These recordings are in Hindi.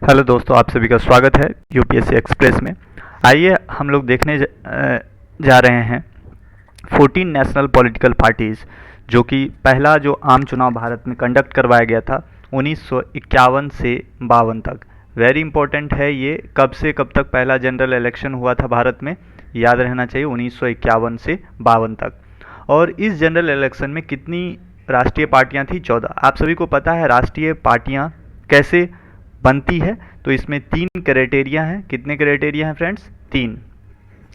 हेलो दोस्तों, आप सभी का स्वागत है यूपीएससी एक्सप्रेस में। आइए हम लोग देखने जा रहे हैं 14 नेशनल पॉलिटिकल पार्टीज़, जो कि पहला जो आम चुनाव भारत में कंडक्ट करवाया गया था 1951 से 52 तक। वेरी इंपॉर्टेंट है ये, कब से कब तक पहला जनरल इलेक्शन हुआ था भारत में, याद रहना चाहिए 1951 से 52 तक। और इस जनरल इलेक्शन में कितनी राष्ट्रीय पार्टियां थी? 14। आप सभी को पता है राष्ट्रीय पार्टियां कैसे बनती है, तो इसमें 3 क्राइटेरिया हैं। कितने क्राइटेरिया हैं फ्रेंड्स? 3।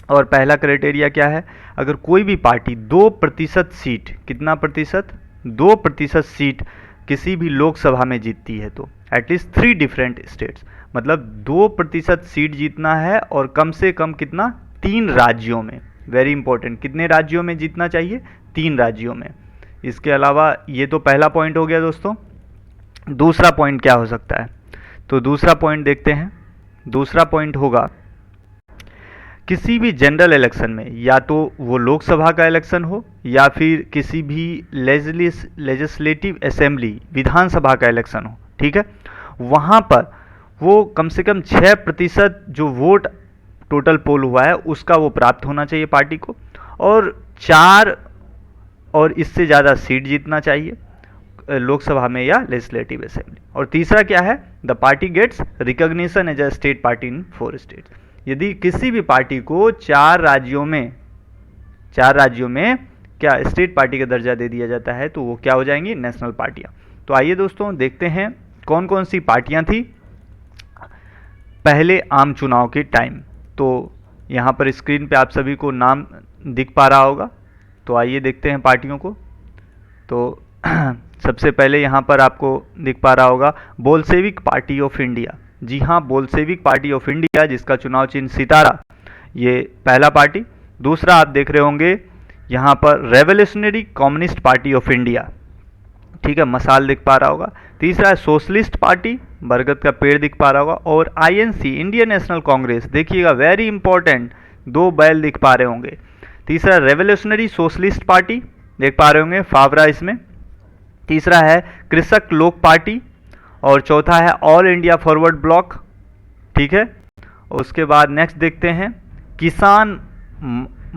और पहला क्राइटेरिया क्या है? अगर कोई भी पार्टी 2% सीट, कितना प्रतिशत? 2% सीट किसी भी लोकसभा में जीतती है, तो एटलीस्ट 3 डिफरेंट स्टेट्स, मतलब 2% सीट जीतना है और कम से कम कितना? 3 राज्यों में। वेरी इंपॉर्टेंट, कितने राज्यों में जीतना चाहिए? 3 राज्यों में। इसके अलावा ये तो पहला पॉइंट हो गया दोस्तों। दूसरा पॉइंट क्या हो सकता है? तो दूसरा पॉइंट देखते हैं। दूसरा पॉइंट होगा किसी भी जनरल इलेक्शन में, या तो वो लोकसभा का इलेक्शन हो या फिर किसी भी लेजिस्लेटिव असेंबली, विधानसभा का इलेक्शन हो, ठीक है, वहाँ पर वो कम से कम 6% जो वोट टोटल पोल हुआ है उसका वो प्राप्त होना चाहिए पार्टी को, और 4 और इससे ज़्यादा सीट जीतना चाहिए लोकसभा में या लेजिस्लेटिव असेंबली। और तीसरा क्या है? The party gets recognition as a state party in 4 states. यदि किसी भी पार्टी को 4 राज्यों में क्या स्टेट पार्टी का दर्जा दे दिया जाता है, तो वो क्या हो जाएंगी? नेशनल पार्टियां। तो आइए दोस्तों देखते हैं कौन कौन सी पार्टियां थी पहले आम चुनाव के टाइम। तो यहाँ पर स्क्रीन पे आप सभी को नाम दिख पा रहा होगा, तो आइए देखते हैं पार्टियों को। तो सबसे पहले यहाँ पर आपको दिख पा रहा होगा बोल्शेविक पार्टी ऑफ इंडिया। जी हाँ, बोल्शेविक पार्टी ऑफ इंडिया, जिसका चुनाव चिन्ह सितारा, ये पहला पार्टी। दूसरा आप देख रहे होंगे यहाँ पर revolutionary communist party of India, ठीक है, मसाल दिख पा रहा होगा। तीसरा है सोशलिस्ट पार्टी, बरगद का पेड़ दिख पा रहा होगा। और आईएनसी, इंडियन नेशनल कांग्रेस, देखिएगा वेरी इंपॉर्टेंट, 2 बैल दिख पा रहे होंगे। तीसरा रेवोल्यूशनरी सोशलिस्ट पार्टी देख पा रहे होंगे, फावरा इसमें। तीसरा है कृषक लोक पार्टी, और चौथा है ऑल इंडिया फॉरवर्ड ब्लॉक, ठीक है। उसके बाद नेक्स्ट देखते हैं किसान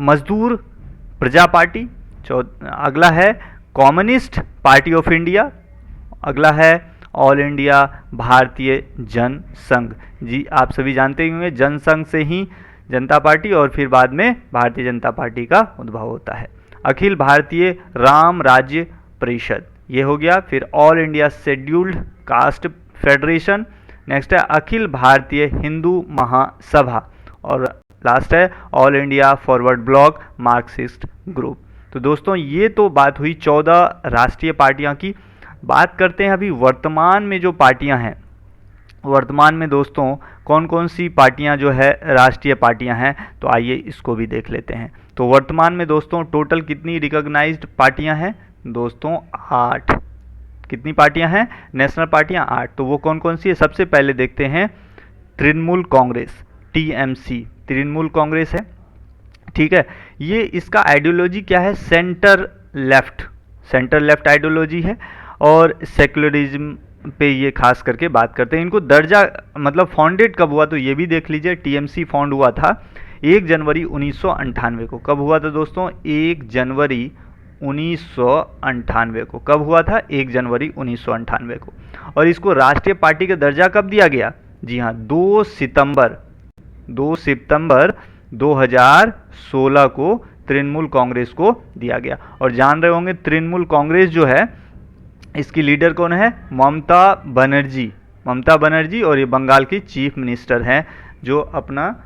मजदूर प्रजा पार्टी। अगला है कम्युनिस्ट पार्टी ऑफ इंडिया। अगला है ऑल इंडिया भारतीय जन संघ। जी आप सभी जानते ही होंगे, जनसंघ से ही जनता पार्टी और फिर बाद में भारतीय जनता पार्टी का उद्भव होता है। अखिल भारतीय राम राज्य परिषद, ये हो गया। फिर all India scheduled caste federation. Next है अखिल भारतीय हिंदू महासभा, और लास्ट है all India forward block Marxist group. तो दोस्तों ये तो बात हुई 14 राष्ट्रीय पार्टियां की। बात करते हैं अभी वर्तमान में जो पार्टियां हैं। वर्तमान में दोस्तों कौन कौन सी पार्टियां जो है राष्ट्रीय पार्टियां हैं, तो आइए इसको भी देख लेते हैं। तो वर्तमान में दोस्तों टोटल कितनी रिकॉग्नाइज्ड पार्टियां हैं दोस्तों? 8। कितनी पार्टियां हैं? नेशनल पार्टियां 8। तो वो कौन कौन सी है? सबसे पहले देखते हैं तृणमूल कांग्रेस, टीएमसी, तृणमूल कांग्रेस है, ठीक है। ये इसका आइडियोलॉजी क्या है? सेंटर लेफ्ट आइडियोलॉजी है, और सेक्युलरिज्म पे ये खास करके बात करते हैं। इनको दर्जा मतलब फाउंडेड कब हुआ, तो ये भी देख लीजिए। टीएमसी फाउंड हुआ था 1 जनवरी 1998 को। कब हुआ था दोस्तों? 1 जनवरी 1998 को। कब हुआ था? 1 जनवरी 1998 को। और इसको राष्ट्रीय पार्टी का दर्जा कब दिया गया? जी हाँ, 2 सितंबर 2016 को तृणमूल कांग्रेस को दिया गया। और जान रहे होंगे तृणमूल कांग्रेस जो है, इसकी लीडर कौन है? ममता बनर्जी, और ये बंगाल की चीफ मिनिस्टर हैं, जो अपना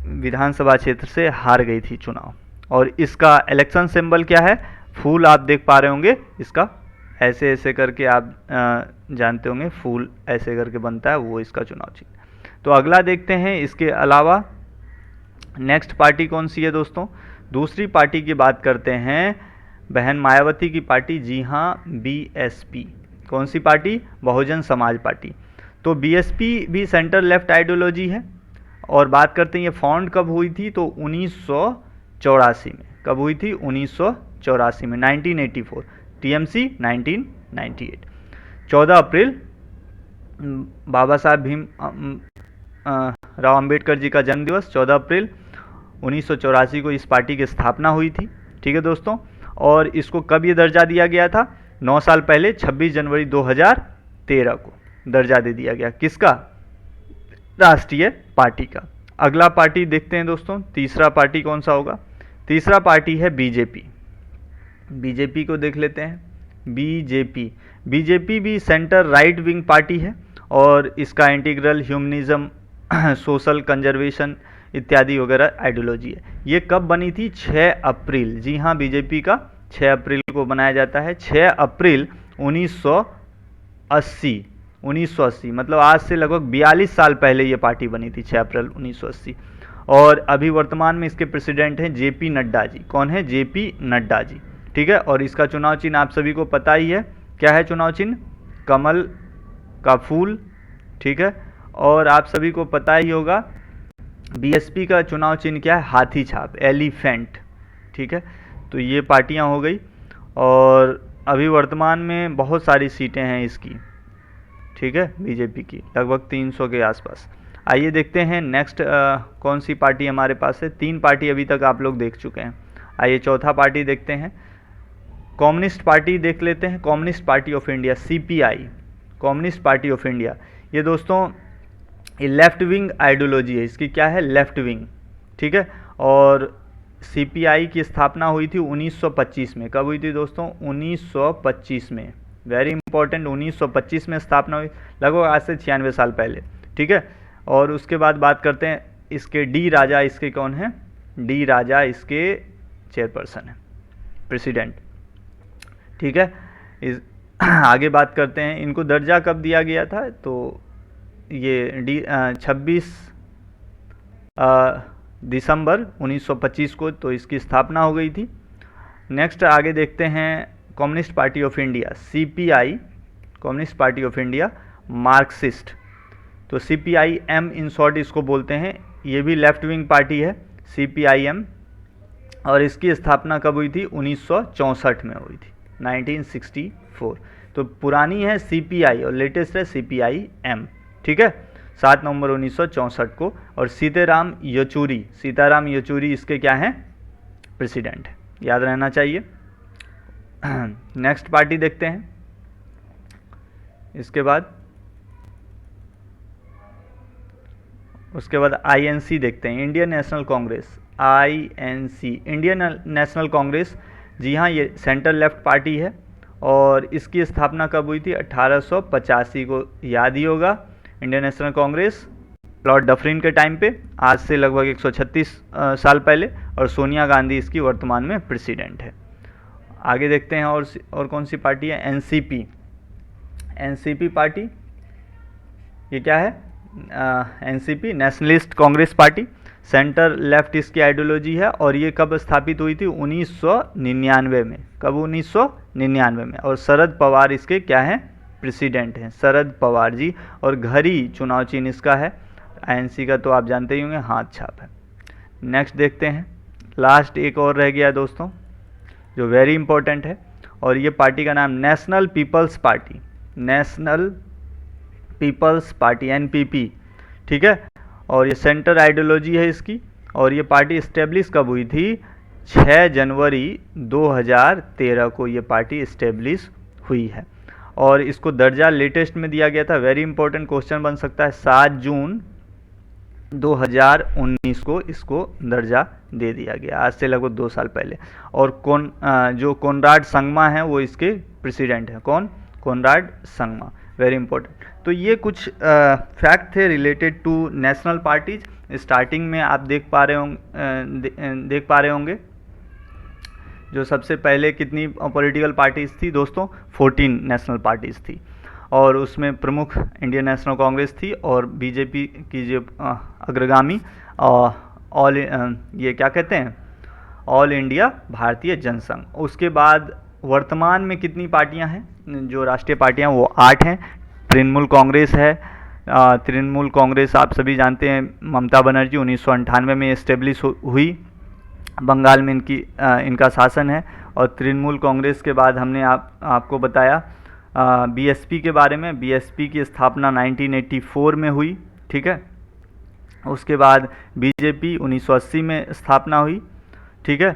विधानसभा क्षेत्र से हार गई थी चुनाव। और इसका इलेक्शन सिंबल क्या है? फूल आप देख पा रहे होंगे, इसका ऐसे ऐसे करके आप जानते होंगे, फूल ऐसे करके बनता है, वो इसका चुनाव चिन्ह। तो अगला देखते हैं। इसके अलावा नेक्स्ट पार्टी कौन सी है दोस्तों? दूसरी पार्टी की बात करते हैं, बहन मायावती की पार्टी। जी हाँ, बीएसपी। कौन सी पार्टी? बहुजन समाज पार्टी। तो बीएसपी भी सेंटर लेफ्ट आइडियोलॉजी है। और बात करते हैं ये फाउंड कब हुई थी, तो 1984 में। कब हुई थी? 1984 में, 1984। टीएमसी 1998। 14 अप्रैल बाबा साहब भीम राव अंबेडकर जी का जन्म दिवस 14 अप्रैल 1984 को इस पार्टी की स्थापना हुई थी। ठीक है दोस्तों, और इसको कब ये दर्जा दिया गया था? 9 साल पहले 26 जनवरी 2013 को दर्जा दे दिया गया। किसका? राष्ट्रीय पार्टी का। अगला पार्टी देखते हैं दोस्तों, तीसरा पार्टी कौन सा होगा? तीसरा पार्टी है बीजेपी। बीजेपी को देख लेते हैं। बीजेपी भी सेंटर राइट विंग पार्टी है और इसका इंटीग्रल ह्यूमनिज्म, सोशल कंजर्वेशन इत्यादि वगैरह आइडियोलॉजी है। ये कब बनी थी? 6 अप्रैल। जी हाँ, बीजेपी का 6 अप्रैल को बनाया जाता है। 6 अप्रैल 1980 मतलब आज से लगभग 42 साल पहले ये पार्टी बनी थी, 6 अप्रैल 1980। और अभी वर्तमान में इसके प्रेसिडेंट हैं जेपी नड्डा जी। कौन है? जेपी नड्डा जी। ठीक है, और इसका चुनाव चिन्ह आप सभी को पता ही है। क्या है चुनाव चिन्ह? कमल का फूल। ठीक है, और आप सभी को पता ही होगा बीएसपी का चुनाव चिन्ह क्या है? हाथी छाप, एलिफेंट। ठीक है, तो ये पार्टियां हो गई और अभी वर्तमान में बहुत सारी सीटें हैं इसकी। ठीक है, बीजेपी की लगभग 300 के आसपास। आइए देखते हैं नेक्स्ट कौन सी पार्टी हमारे पास है। 3 पार्टी अभी तक आप लोग देख चुके हैं। आइए चौथा पार्टी देखते हैं। कम्युनिस्ट पार्टी देख लेते हैं। Communist party of India, CPI, communist party of India. ये दोस्तों ये लेफ्ट विंग आइडियोलॉजी है इसकी। क्या है? Left wing. ठीक है, और सीपीआई की स्थापना हुई थी 1925 में। कब हुई थी दोस्तों? 1925 में। वेरी इंपॉर्टेंट, 1925 में स्थापना हुई, लगभग आज से 96 साल पहले। ठीक है, और उसके बाद बात करते हैं इसके डी राजा। इसके कौन है? डी राजा इसके चेयरपर्सन है, प्रेसिडेंट। ठीक है, इस आगे बात करते हैं इनको दर्जा कब दिया गया था। तो ये 26 दिसंबर 1925 को तो इसकी स्थापना हो गई थी। नेक्स्ट आगे देखते हैं communist party of India, CPI, communist party of India, Marxist. तो सीपीआई एम इन शॉर्ट इसको बोलते हैं। ये भी लेफ्ट विंग पार्टी है, सीपीआईएम, और इसकी स्थापना कब हुई थी? 1964 में हुई थी, 1964। तो पुरानी है सीपीआई और लेटेस्ट है सीपीआईएम। ठीक है, 7 नवंबर 1964 को। और सीताराम येचुरी इसके क्या हैं? प्रेसिडेंट है, याद रहना चाहिए। नेक्स्ट पार्टी देखते हैं। उसके बाद आईएनसी देखते हैं, Indian National Congress, INC, Indian National Congress. जी हाँ, ये सेंटर लेफ्ट पार्टी है और इसकी स्थापना कब हुई थी? 1885 को। याद ही होगा, Indian National Congress Lord Dufferin के टाइम पे, आज से लगभग 136 साल पहले, और सोनिया गांधी इसकी वर्तमान में प्रेसिडेंट है। आगे देखते हैं और कौन सी पार्टी है? NCP, NCP party. ये क्या है? NCP, nationalist Congress party, centre left इसकी आइडियोलॉजी है। और ये कब स्थापित हुई थी? 1999 में। कब? 1999 में। और शरद पवार इसके क्या हैं? प्रेसिडेंट हैं, शरद पवार जी। और घर ही चुनाव चिन्ह इसका है। आईएनसी का तो आप जानते ही होंगे, हाथ छाप है। नेक्स्ट देखते हैं, लास्ट एक और रह गया दोस्तों जो वेरी इंपॉर्टेंट है, और ये पार्टी का नाम national people's party, national people's party, NPP. ठीक है, और ये सेंटर आइडियोलॉजी है इसकी। और ये पार्टी इस्टेब्लिश कब हुई थी? 6 जनवरी 2013 को ये पार्टी इस्टेब्लिश हुई है। और इसको दर्जा लेटेस्ट में दिया गया था, वेरी इंपॉर्टेंट क्वेश्चन बन सकता है, 7 जून 2019 को इसको दर्जा दे दिया गया, आज से लगभग 2 साल पहले। और जो कोनराड संगमा है वो इसके प्रेसिडेंट हैं। कौन? Conrad Sangma, very important. तो ये कुछ फैक्ट थे related to national parties. Starting में आप देख पा रहे होंगे जो सबसे पहले कितनी पॉलिटिकल पार्टीज थी दोस्तों? 14 नेशनल पार्टीज थी, और उसमें प्रमुख इंडियन नेशनल कांग्रेस थी और बीजेपी की जो अग्रगामी ऑल ये क्या कहते हैं, ऑल इंडिया भारतीय जनसंघ। उसके बाद वर्तमान में कितनी पार्टियां हैं जो राष्ट्रीय पार्टियां? वो 8 हैं। तृणमूल कांग्रेस है, तृणमूल कांग्रेस आप सभी जानते हैं, ममता बनर्जी 1998 में इस्टेब्लिश हुई, बंगाल में इनका शासन है। और तृणमूल कांग्रेस के बाद हमने आपको बताया बीएसपी के बारे में, बीएसपी की स्थापना 1984 में हुई, ठीक है। उसके बाद बीजेपी 1980 में स्थापना हुई, ठीक है।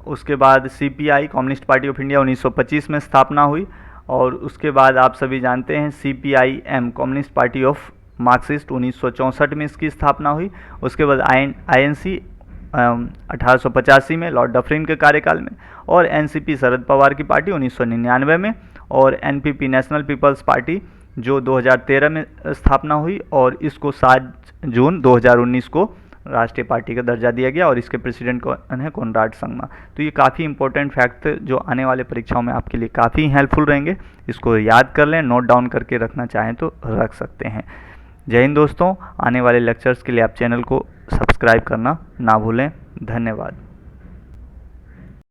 उसके बाद CPI communist party of India 1925 में स्थापना हुई, और उसके बाद आप सभी जानते हैं CPIM communist party of Marxist 1964 में इसकी स्थापना हुई। उसके बाद आईएनसी 1885 में लॉर्ड डफरिन के कार्यकाल में, और एनसीपी शरद पवार की पार्टी 1999 में, और एनपीपी नेशनल पीपल्स पार्टी जो 2013 में स्थापना हुई, और इसको 7 जून 2019 को राष्ट्रीय पार्टी का दर्जा दिया गया, और इसके प्रेसिडेंट कौन है? कोनराड संगमा। तो ये काफ़ी इंपॉर्टेंट फैक्ट जो आने वाले परीक्षाओं में आपके लिए काफ़ी हेल्पफुल रहेंगे। इसको याद कर लें, नोट डाउन करके रखना चाहें तो रख सकते हैं। जय हिंद दोस्तों, आने वाले लेक्चर्स के लिए आप चैनल को सब्सक्राइब करना ना भूलें। धन्यवाद।